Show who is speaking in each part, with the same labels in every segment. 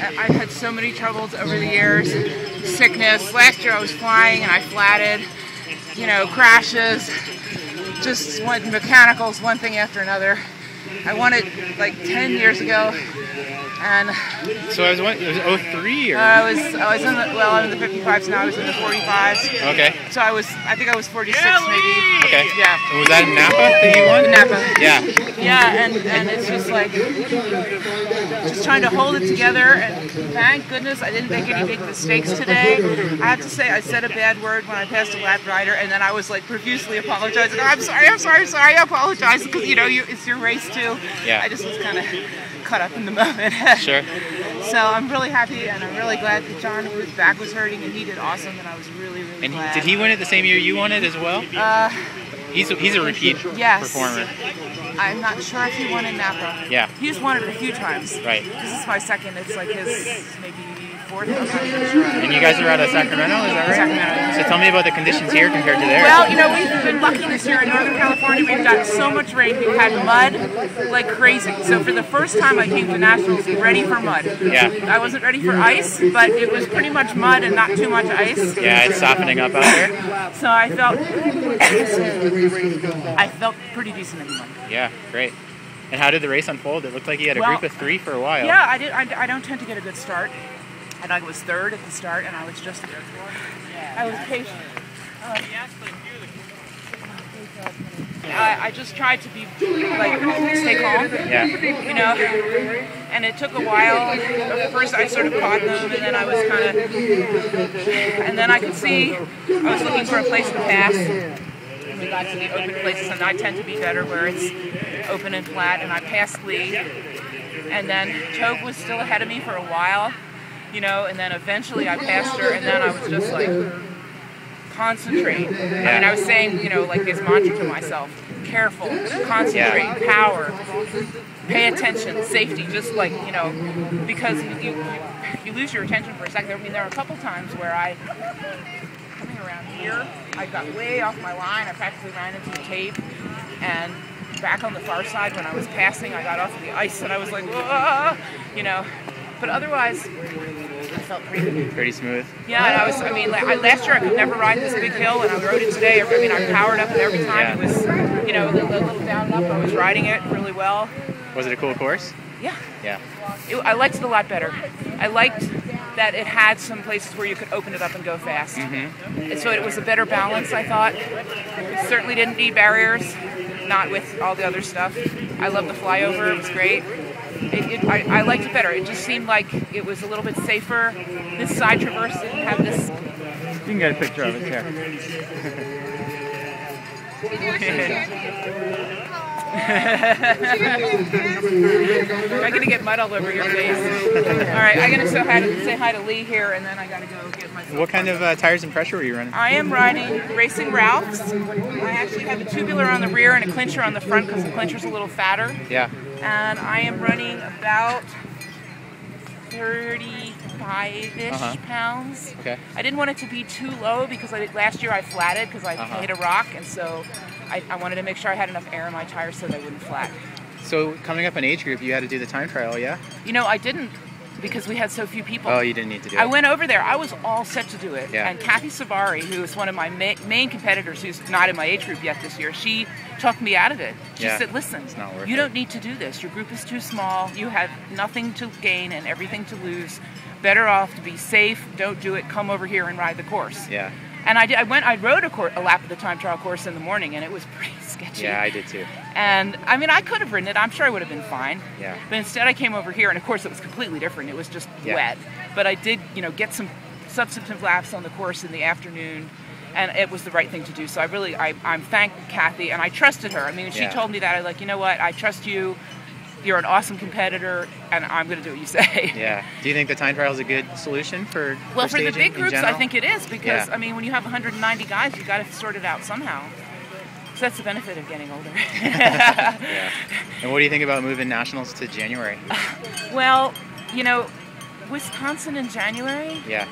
Speaker 1: I've had so many troubles over the years. Sickness. Last year I was flying and I flatted. You know, crashes. Just mechanicals, one thing after another. I won it like 10 years ago, and
Speaker 2: so it was 03 or
Speaker 1: I was in the I'm in the 55s now. I was in the 45s.
Speaker 2: Okay.
Speaker 1: So I think I was 46 maybe.
Speaker 2: Okay.
Speaker 1: Yeah.
Speaker 2: And was that in Napa that you won?
Speaker 1: In Napa.
Speaker 2: Yeah.
Speaker 1: Yeah, and it's just like just trying to hold it together. And thank goodness I didn't make any big mistakes today. I have to say I said a bad word when I passed a lap rider, and then I was like profusely apologizing. Oh, I'm sorry. I apologize because you know it's your race too.
Speaker 2: Yeah.
Speaker 1: I just was kind of caught up in the moment.
Speaker 2: Sure.
Speaker 1: So I'm really happy, and I'm really glad that John, whose back was hurting, and he did awesome, and I was really glad.
Speaker 2: Did he win it the same year you won it as well? He's a repeat performer.
Speaker 1: I'm not sure if he won in Napa.
Speaker 2: Yeah.
Speaker 1: He's won it a few times.
Speaker 2: Right.
Speaker 1: This is my second. It's like his maybe fourth.
Speaker 2: And you guys are out of Sacramento, is that right?
Speaker 1: Sacramento.
Speaker 2: So tell me about the conditions here compared to there.
Speaker 1: Well, you know, we've been lucky this year in Northern California. We've got so much rain. We've had mud like crazy. So for the first time I came to Nationals ready for mud.
Speaker 2: Yeah.
Speaker 1: I wasn't ready for ice, but it was pretty much mud and not too much ice.
Speaker 2: Yeah, it's softening up out there.
Speaker 1: So I felt pretty decent in the mud.
Speaker 2: Yeah, great. And how did the race unfold? It looked like you had a group of 3 for a while.
Speaker 1: Yeah, I did. I don't tend to get a good start. And I was third at the start, and I was just I was patient. I just tried to be like stay calm.
Speaker 2: Yeah.
Speaker 1: You know, and it took a while. At first, I sort of caught them, and then I was kind of, and then I could see I was looking for a place to pass. And we got to the open places, and I tend to be better where it's open and flat. And I passed Lee, and then Tobe was still ahead of me for a while. You know, and then eventually I passed her, and then I was just like, concentrate. I mean, I was saying, you know, like this mantra to myself, careful, concentrate, power, pay attention, safety, just like, you know, because you lose your attention for a second. I mean, there were a couple times where coming around here, I got way off my line. I practically ran into the tape, and back on the far side when I was passing, I got off of the ice, and I was like, whoa, you know. But otherwise, I felt pretty smooth. Yeah, and last year I could never ride this big hill, and I rode it today. I mean, I powered up, and every time it was, you know, a little down and up, I was riding it really well.
Speaker 2: Was it a cool course?
Speaker 1: Yeah.
Speaker 2: Yeah.
Speaker 1: I liked it a lot better. I liked that it had some places where you could open it up and go fast. Mm-hmm. So it was a better balance, I thought. It certainly didn't need barriers, not with all the other stuff. I loved the flyover. It was great. I liked it better. It just seemed like it was a little bit safer. This side traverse didn't have this.
Speaker 2: You can get a picture of it here.
Speaker 1: I'm going to get mud all over your face. All right, I'm going to say hi to Lee here, and then I got to go get my...
Speaker 2: What kind of tires and pressure were you running?
Speaker 1: I am riding Racing Ralphs. I actually have a tubular on the rear and a clincher on the front because the clincher's a little fatter.
Speaker 2: Yeah.
Speaker 1: And I am running about 35-ish pounds.
Speaker 2: Okay.
Speaker 1: I didn't want it to be too low because last year I flatted because I hit a rock, and so I wanted to make sure I had enough air in my tires so they wouldn't flat.
Speaker 2: So coming up in age group, you had to do the time trial, yeah?
Speaker 1: You know, I didn't because we had so few people.
Speaker 2: Oh, you didn't need to do it.
Speaker 1: I went over there. I was all set to do it.
Speaker 2: Yeah.
Speaker 1: And Kathy Savari, who is one of my main competitors who's not in my age group yet this year, she talked me out of it. She said, listen, you don't need to do this. Your group is too small. You have nothing to gain and everything to lose. Better off to be safe. Don't do it. Come over here and ride the course.
Speaker 2: Yeah.
Speaker 1: And I rode a lap of the time trial course in the morning, and it was pretty sketchy.
Speaker 2: Yeah, I did too.
Speaker 1: And I mean, I could have ridden it. I'm sure I would have been fine.
Speaker 2: Yeah.
Speaker 1: But instead, I came over here, and of course, it was completely different. It was just wet. But I did, you know, get some substantive laps on the course in the afternoon, and it was the right thing to do. So I'm thank Kathy, and I trusted her. I mean, when she told me that, I was like, you know what? I trust you. You're an awesome competitor, and I'm going to do what you say. Yeah.
Speaker 2: Do you think the time trial is a good solution for
Speaker 1: Well, for the big groups, I think it is because,
Speaker 2: Yeah.
Speaker 1: I mean, when you have 190 guys, you've got to sort it out somehow. So that's the benefit of getting older.
Speaker 2: Yeah. And what do you think about moving nationals to January?
Speaker 1: Well, you know, Wisconsin in January,
Speaker 2: Yeah.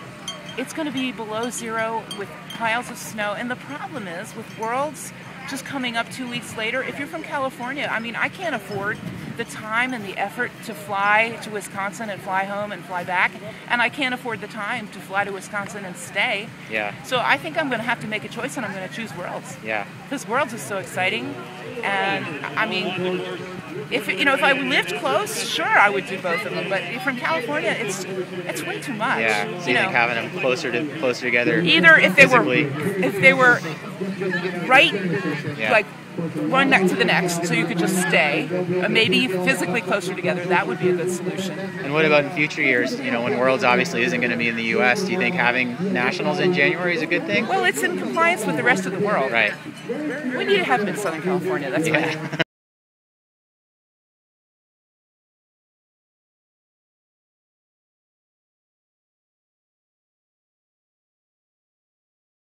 Speaker 1: it's going to be below zero with piles of snow. And the problem is, with Worlds, just coming up 2 weeks later. If you're from California, I mean, I can't afford the time and the effort to fly to Wisconsin and fly home and fly back, and I can't afford the time to fly to Wisconsin and stay.
Speaker 2: Yeah.
Speaker 1: So I think I'm going to have to make a choice, and I'm going to choose Worlds.
Speaker 2: Yeah.
Speaker 1: Because Worlds is so exciting, and I mean, if I lived close, sure I would do both of them. But from California, it's way too much.
Speaker 2: Yeah. So you think having them closer together?
Speaker 1: Either if they were right,
Speaker 2: yeah.
Speaker 1: like one next to the next, so you could just stay, maybe physically closer together, that would be a good solution.
Speaker 2: And what about in future years? When Worlds obviously isn't going to be in the U.S., do you think having nationals in January is a good thing?
Speaker 1: Well, it's in compliance with the rest of the world.
Speaker 2: Right.
Speaker 1: We need to have them in Southern California, that's fine.